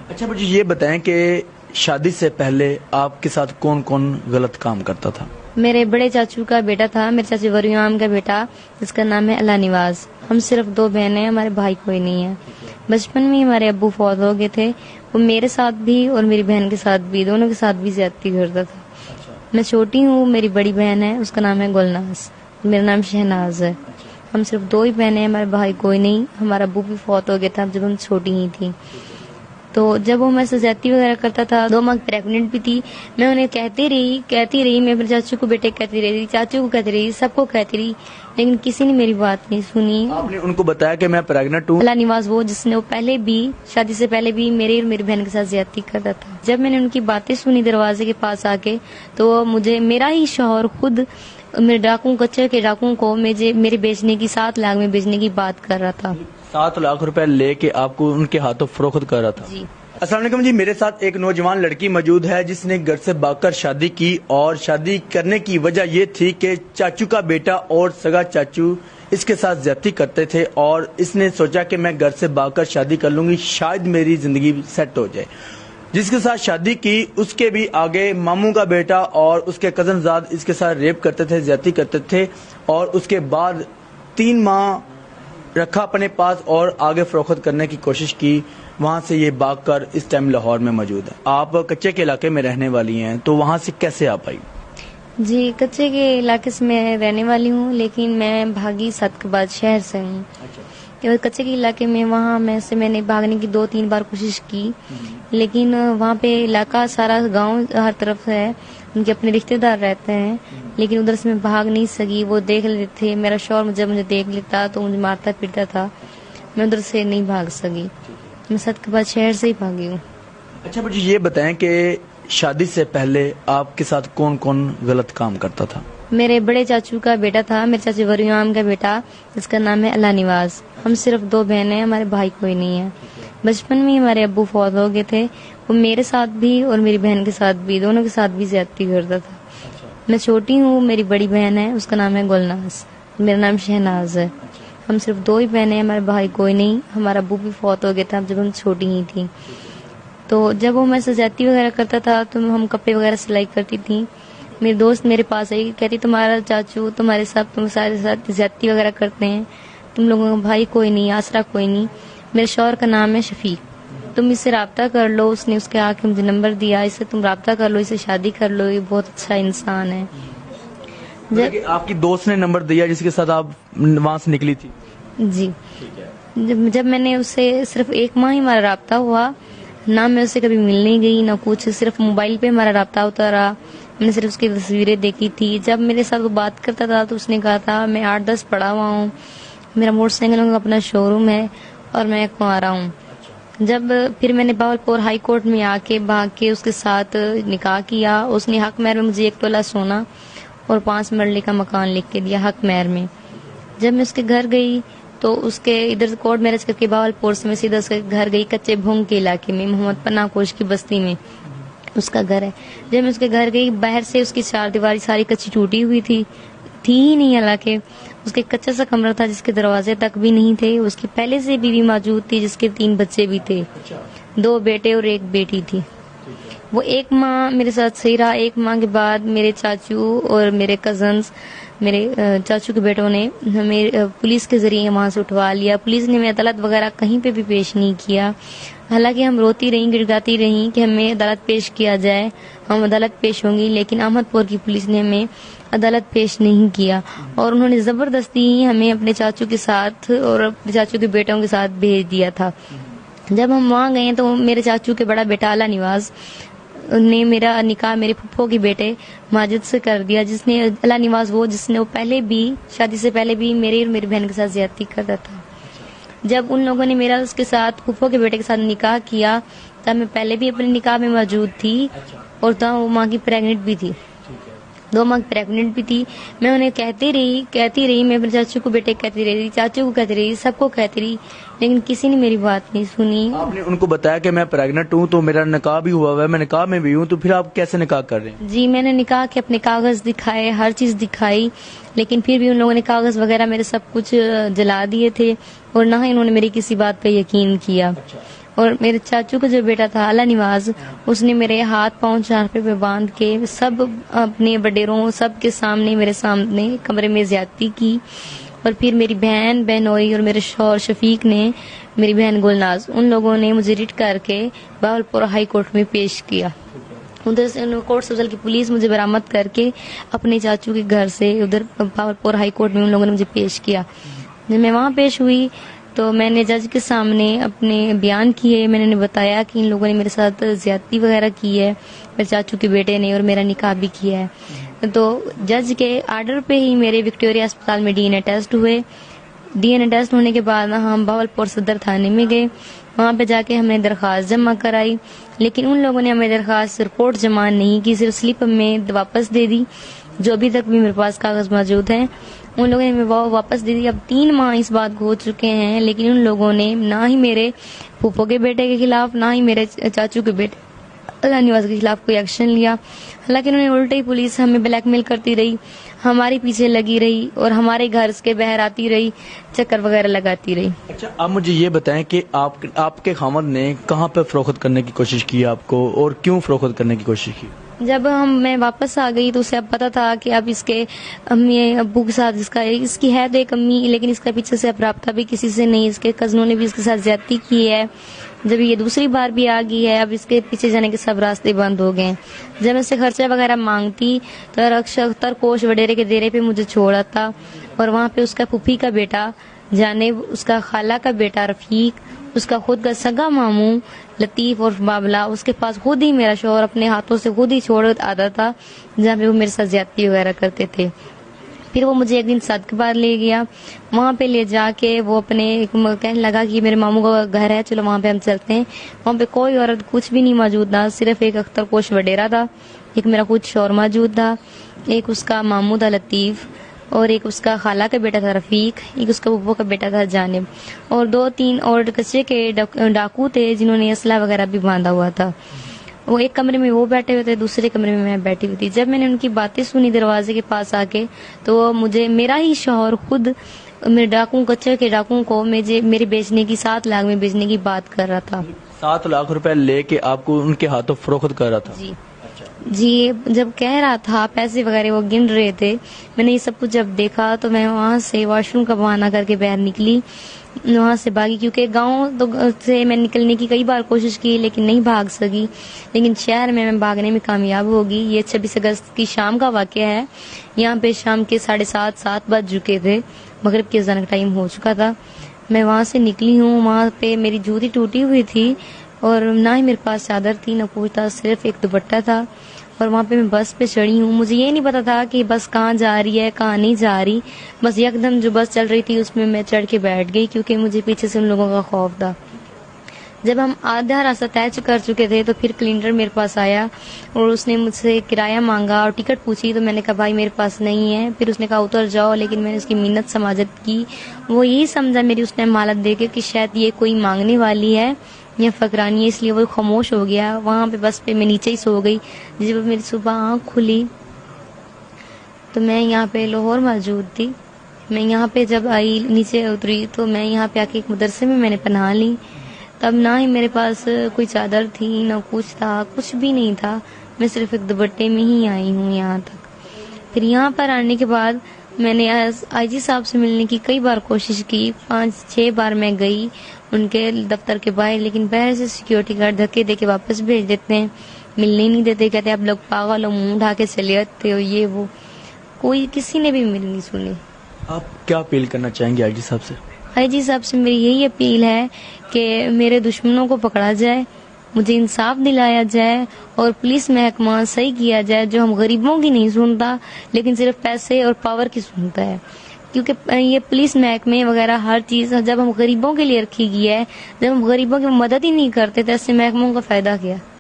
اچھا مجھے یہ بتائیں کہ شادی سے پہلے آپ کے ساتھ کون کون غلط کام کرتا تھا؟ میرے بڑے چاچو کا بیٹا تھا، میرے چاچو وریام کا بیٹا، جس کا نام ہے اللہ نواز. ہم صرف 2 بہنیں ہیں، ہمارے بھائی کوئی نہیں ہے. بچپن میں ہمارے ابو فوت ہو گئے تھے. وہ میرے ساتھ بھی اور میری بہن کے ساتھ بھی، دونوں کے ساتھ بھی زیادتی کرتا تھا. میں چھوٹی ہوں، میری بڑی بہن ہے، اس کا نام ہے گلناز، میرا نام شہناز ہے. ہم صرف 2 ہی بہنیں ہیں، ہمارے بھائی کوئی نہیں. ہمارا ابو بھی فوت ہو گیا تھا جب ہم چھوٹی ہی تھیں. تو جب وہ میرے سے زیادتی وغیرہ کرتا تھا، 2 ماہ پریگننٹ بھی تھی، میں انہیں کہتی رہی میں اپنے چاچو کو بیٹے کہتی رہی، چاچو کو کہتی رہی، سب کو کہتی رہی، لیکن کسی نے میری بات نہیں سنی. آپ نے ان کو بتایا کہ میں پریگننٹ ہوں؟ اللہ نواز وہ جس نے وہ پہلے بھی شادی سے پہلے بھی میرے اور میری بہن کے ساتھ زیادتی کرتا تھا. جب میں نے ان کی باتیں سنی دروازے کے پاس آ کے، تو مجھے میرا ہی شوہر خود میرے کچے کے ڈاکوؤں کو میرے بیچنے کی 7 لاکھ میں بیچنے کی بات کر رہا تھا. 7 لاکھ روپے لے کے آپ کو ان کے ہاتھوں فروخت کر رہا تھا؟ جی. السلام علیکم جی، میرے ساتھ ایک نوجوان لڑکی موجود ہے جس نے گھر سے بھاگ کر شادی کی، اور شادی کرنے کی وجہ یہ تھی کہ چاچو کا بیٹا اور سگا چاچو اس کے ساتھ زیادتی کرتے تھے، اور اس نے سوچا کہ میں گھر سے بھاگ کر شادی کر لوں گی، شاید میری زندگی سیٹ ہو جائے. جس کے ساتھ شادی کی اس کے بھی آگے ماموں کا بیٹا اور اس کے کزن زاد اس کے ساتھ ریپ کرتے تھے، زیادتی کرتے تھے، اور اس کے بعد 3 ماہ رکھا اپنے پاس اور آگے فروخت کرنے کی کوشش کی. وہاں سے یہ بھاگ کر اس ٹائم لاہور میں موجود ہے. آپ کچے کے علاقے میں رہنے والی ہیں، تو وہاں سے کیسے آپ آئی؟ جی، کچے کے علاقے سے میں رہنے والی ہوں، لیکن میں بھاگی صدقآباد شہر سے ہوں. کچے کے علاقے میں وہاں میں نے بھاگنے کی 2-3 بار کوشش کی، لیکن وہاں پہ علاقہ سارا گاؤں ہر طرف ہے، ان کے اپنے رشتے دار رہتے ہیں، لیکن ادھر سے میں بھاگ نہیں سکی. وہ دیکھ لیتے تھے، میرا شوہر جب مجھے دیکھ لیتا تو مجھے مارتا پیٹتا تھا. میں ادھر سے نہیں بھاگ سکی، میں صدقآباد شہر سے ہی بھاگی ہوں. اچھا مجھے یہ بتائیں کہ شادی سے پہلے آپ کے ساتھ کون کون غلط کام کرتا تھا؟ میرے بڑے چاچو کا بیٹا تھا، میرے چاچو وریام کا بیٹا، جس کا نام ہے اللہ نواز. ہم صرف 2 بہنیں ہیں، ہمارے بھائی کوئی نہیں ہے. بچپن میں ہمارے ابو فوت ہو گئے تھے. وہ میرے ساتھ بھی اور میری بہن کے ساتھ بھی، دونوں کے ساتھ بھی زیادتی کرتا تھا. میں چھوٹی ہوں، میری بڑی بہن ہے، اس کا نام ہے گلناز، میرا نام شہناز ہے. ہم صرف 2 ہی بہنیں ہیں، ہمارے بھائی کوئی نہیں. ہمارا ابو بھی فوت ہو گیا تھا جب ہم چھوٹی ہی تھیں. تو جب وہ میرے سے زیادتی وغیرہ کرتا تھا تو ہم کپڑے وغیرہ سلائی کرتی تھیں. میری دوست میرے پاس آئی، کہتی تمہارا چاچو تمہارے ساتھ تم سارے ساتھ زیادتی وغیرہ کرتے ہیں، تم لوگوں کا بھائی کوئی نہیں، آسرا کوئی نہیں. میرے شوہر کا نام ہے شفیق، تم اس سے رابطہ کر لو. اس نے اس کے آ کے مجھے نمبر دیا، اس سے تم رابطہ کر لو، اس سے شادی کر لو، یہ بہت اچھا انسان ہے. آپ کی دوست نے نمبر دیا جس کے ساتھ آپ وہاں سے نکلی تھی؟ جی. جب میں نے اس سے صرف 1 ماہ ہی ہمارا رابطہ ہوا، نہ میں اس سے کبھی ملنے گئی نہ کچھ، صرف موبائل پہ ہمارا رابطہ ہوتا رہا. میں نے صرف اس کی تصویریں دیکھی تھی. جب میرے ساتھ وہ بات کرتا تھا تو اس نے کہا تھا میں 8-10 پڑھا ہوا ہوں، میرا موٹر سائیکلوں کا اپنا شو روم ہے اور میں کنوارا ہوں. جب پھر میں نے باولپور ہائی کورٹ میں آ کے بھاگ کے اس کے ساتھ نکاح کیا. اس نے حق مہر میں مجھے 1 تولہ سونا اور 5 مرلے کا مکان لکھ کے دیا حق مہر میں. جب میں اس کے گھر گئی تو اس کے ادھر کورٹ میرج کر کے باولپور سے میں سیدھا اس کے گھر گئی، کچے بھونگ کے علاقے میں، محمد پناہ کوش کی بستی میں اس کا گھر ہے. جب میں اس کے گھر گئی، باہر سے اس کی 4 دیواری ساری کچی ٹوٹی ہوئی تھی ہی نہیں، حالانکہ اس کے کچا سا کمرہ تھا جس کے دروازے تک بھی نہیں تھے. اس کی پہلے سے بیوی موجود تھی جس کے 3 بچے بھی تھے، 2 بیٹے اور 1 بیٹی تھی. وہ 1 ماہ میرے ساتھ صحیح رہا. 1 ماہ کے بعد میرے چاچو اور میرے کزنز، میرے چاچو کے بیٹوں نے ہمیں پولیس کے ذریعے وہاں سے اٹھوا لیا. پولیس نے ہمیں عدالت وغیرہ کہیں پہ بھی پیش نہیں کیا، حالانکہ ہم روتی رہیں، گڑگاتی رہیں کہ ہمیں عدالت پیش کیا جائے، ہم عدالت پیش ہوں گی. لیکن احمد پور کی پولیس نے ہمیں عدالت پیش نہیں کیا، اور انہوں نے زبردستی ہمیں اپنے چاچو کے ساتھ اور اپنے چاچو کے بیٹوں کے ساتھ بھیج دیا تھا. جب ہم وہاں گئے تو میرے چاچو کے بڑا بیٹا اللہ نواز نے میرا نکاح میرے پھپھو کے بیٹے ماجد سے کر دیا، جس نے اللہ نواز وہ جس نے وہ پہلے بھی شادی سے پہلے بھی میری اور میری بہن کے ساتھ زیادتی کرتا تھا. جب ان لوگوں نے میرا اس کے ساتھ پھپھو کے بیٹے کے ساتھ نکاح کیا تب میں پہلے بھی اپنے نکاح میں موجود تھی، اور تب وہ ماں کی پریگننٹ بھی تھی، 2 ماہ پریگننٹ بھی تھی. میں انہیں کہتی رہی میں اپنے چاچو کو بیٹے کہتی رہی، چاچو کو کہتی رہی، سب کو کہتی رہی، لیکن کسی نے میری بات نہیں سنی. آپ نے ان کو بتایا کہ میں پریگننٹ ہوں تو میرا نکاح بھی ہوا ہے، میں نکاح میں بھی ہوں، تو پھر آپ کیسے نکاح کر رہے ہیں؟ جی، میں نے نکاح کے اپنے کاغذ دکھائے، ہر چیز دکھائی، لیکن پھر بھی ان لوگوں نے کاغذ وغیرہ میرے سب کچھ جلا دیے تھے، اور نہ ہی انہوں نے میری کسی بات پہ یقین کیا. اور میرے چاچو کا جو بیٹا تھا اللہ نواز، اس نے میرے ہاتھ پاؤں چارپے پہ باندھ کے سب اپنے وڈیروں سب کے سامنے میرے سامنے کمرے میں زیادتی کی. اور پھر میری بہن بہنوئی اور میرے شوہر شفیق نے، میری بہن گلناز، ان لوگوں نے مجھے ریٹ کر کے بہاولپور ہائی کورٹ میں پیش کیا. ادھر سے کوٹ سبزل کی پولیس مجھے برآمد کر کے اپنے چاچو کے گھر سے ادھر بہاولپور ہائی کورٹ میں ان لوگوں نے مجھے پیش کیا. جب میں وہاں پیش ہوئی تو میں نے جج کے سامنے اپنے بیان کیے. میں نے بتایا کہ ان لوگوں نے میرے ساتھ زیادتی وغیرہ کی ہے، میرے چاچو کے بیٹے نے، اور میرا نکاح بھی کیا ہے. تو جج کے آرڈر پہ ہی میرے وکٹوریہ اسپتال میں DNA ٹیسٹ ہوئے. DNA ٹیسٹ ہونے کے بعد ہم بہاولپور صدر تھانے میں گئے. وہاں پہ جا کے ہم نے درخواست جمع کرائی، لیکن ان لوگوں نے ہمیں درخواست رپورٹ جمع نہیں کی، صرف سلپ ہمیں واپس دے دی، جو ابھی تک بھی میرے پاس کاغذ موجود ہیں. ان لوگوں نے ہمیں واپس دے دی. اب 3 ماہ اس بات کو ہو چکے ہیں، لیکن ان لوگوں نے نہ ہی میرے پھوپھو کے بیٹے کے خلاف، نہ ہی میرے چاچو کے بیٹے اللہ نواز کے خلاف کوئی ایکشن لیا. حالانکہ انہوں نے الٹا ہی پولیس ہمیں بلیک میل کرتی رہی، ہمارے پیچھے لگی رہی اور ہمارے گھر کے باہر آتی رہی، چکر وغیرہ لگاتی رہی. اچھا، آپ مجھے یہ بتائیں کہ آپ کے خامد نے کہاں پہ فروخت کرنے کی کوشش کی آپ کو، اور کیوں فروخت کرنے کی کوشش کی؟ جب میں واپس آ گئی تو اسے اب پتا تھا کہ اب اس کے امی ابو کے ساتھ اس کی ہے تو ایک امی، لیکن اس کا پیچھے سے اب رابطہ بھی کسی سے نہیں. اس کے کزنوں نے بھی اس کے ساتھ زیادتی کی ہے. جب یہ دوسری بار بھی آ گئی ہے، اب اس کے پیچھے جانے کے سب راستے بند ہو گئے. جب میں سے خرچہ وغیرہ مانگتی تو اختر کوش وڈیرے کے ڈیرے پہ مجھے چھوڑا تھا، اور وہاں پہ اس کا پھوپھی کا بیٹا جانب، اس کا خالہ کا بیٹا رفیق، اس کا خود کا سگا ماموں لطیف اور بابلا، اس کے پاس خود ہی میرا شوہر اپنے ہاتھوں سے خود ہی چھوڑ آتا تھا، جہاں پہ وہ میرے ساتھ زیادتی وغیرہ کرتے تھے. پھر وہ مجھے ایک دن صدقے بعد لے گیا. وہاں پہ لے جا کے وہ اپنے کہنے لگا کہ میرے ماموں کا گھر ہے، چلو وہاں پہ ہم چلتے ہیں. وہاں پہ کوئی عورت کچھ بھی نہیں موجود تھا، صرف ایک اختر کوش وڈیرا تھا، ایک میرا خود شوہر موجود تھا، ایک اس کا ماموں تھا لطیف، اور ایک اس کا خالہ کا بیٹا تھا رفیق، ایک اس کا پھوپھو کا بیٹا تھا جانب، اور 2-3 اور کچے کے ڈاکو تھے جنہوں نے اسلحہ وغیرہ بھی باندھا ہوا تھا. وہ ایک کمرے میں وہ بیٹھے ہوئے تھے، دوسرے کمرے میں میں بیٹھی ہوئی تھی. جب میں نے ان کی باتیں سنی دروازے کے پاس آ کے، تو مجھے میرا ہی شوہر خود میرے کچے کے ڈاکوؤں کو میرے بیچنے کی 7 لاکھ میں بیچنے کی بات کر رہا تھا. 7 لاکھ روپے لے کے آپ کو ان کے ہاتھوں فروخت کر رہا تھا؟ جی جب کہہ رہا تھا پیسے وغیرہ وہ گن رہے تھے، میں نے یہ سب کچھ جب دیکھا تو میں وہاں سے واش روم کا بہانہ کر کے باہر نکلی، وہاں سے بھاگی. کیونکہ گاؤں سے میں نکلنے کی کئی بار کوشش کی لیکن نہیں بھاگ سکی، لیکن شہر میں بھاگنے میں کامیاب ہوگی. یہ 26 اگست کی شام کا واقعہ ہے. یہاں پہ شام کے 7:30 بج چکے تھے، مغرب کے اذان کا ٹائم ہو چکا تھا. میں وہاں سے نکلی ہوں. وہاں پہ میری جوتی ٹوٹی ہوئی تھی، اور نہ ہی میرے پاس چادر تھی نہ کچھ تھا، صرف ایک دوپٹہ تھا. اور وہاں پہ میں بس پہ چڑھی ہوں. مجھے یہ نہیں پتا تھا کہ بس کہاں جا رہی ہے کہاں نہیں جا رہی. بس یکدم جو بس چل رہی تھی اس میں چڑھ کے بیٹھ گئی، کیونکہ مجھے پیچھے سے ان لوگوں کا خوف تھا. جب ہم آدھا راستہ طے کر چکے تھے تو پھر کلینڈر میرے پاس آیا اور اس نے مجھ سے کرایہ مانگا اور ٹکٹ پوچھی. تو میں نے کہا بھائی میرے پاس نہیں ہے. پھر اس نے کہا اتر جاؤ، لیکن میں نے اس کی منت سماجت کی. وہ یہی سمجھا میری اس ٹائم حالت دیکھ کے کہ شاید یہ کوئی مانگنے والی ہے یا فقرانی ہے، اس لیے وہ خاموش ہو گیا. وہاں پہ بس پہ میں نیچے ہی سو گئی. جب میری صبح آنکھ کھلی تو میں یہاں پہ لاہور موجود تھی. میں یہاں پہ جب آئی نیچے اتری تو میں یہاں پہ آ کے ایک مدرسے میں نے پناہ لی. تب نہ ہی میرے پاس کوئی چادر تھی نہ کچھ تھا، کچھ بھی نہیں تھا. میں صرف ایک دوپٹے میں ہی آئی ہوں یہاں تک. پھر یہاں پر آنے کے بعد میں نے آئی جی صاحب سے ملنے کی کئی بار کوشش کی. 5-6 بار میں گئی ان کے دفتر کے باہر، لیکن باہر سے سیکیورٹی گارڈ دھکے دے کے واپس بھیج دیتے ہیں، ملنے نہیں دیتے. کہتے آپ لوگ پاگل ہو، منہ اٹھا کے چلے جاتے ہو، یہ وہ. کوئی کسی نے بھی میری نہیں سنی. آپ کیا اپیل کرنا چاہیں گے آئی جی صاحب سے؟ آئی جی صاحب سے میری یہی اپیل ہے کہ میرے دشمنوں کو پکڑا جائے، مجھے انصاف دلایا جائے، اور پولیس محکمہ صحیح کیا جائے جو ہم غریبوں کی نہیں سنتا لیکن صرف پیسے اور پاور کی سنتا ہے. کیونکہ یہ پولیس محکمے وغیرہ ہر چیز جب ہم غریبوں کے لیے رکھی گئی ہے، جب ہم غریبوں کی مدد ہی نہیں کرتے تو ایسے محکموں کا فائدہ کیا؟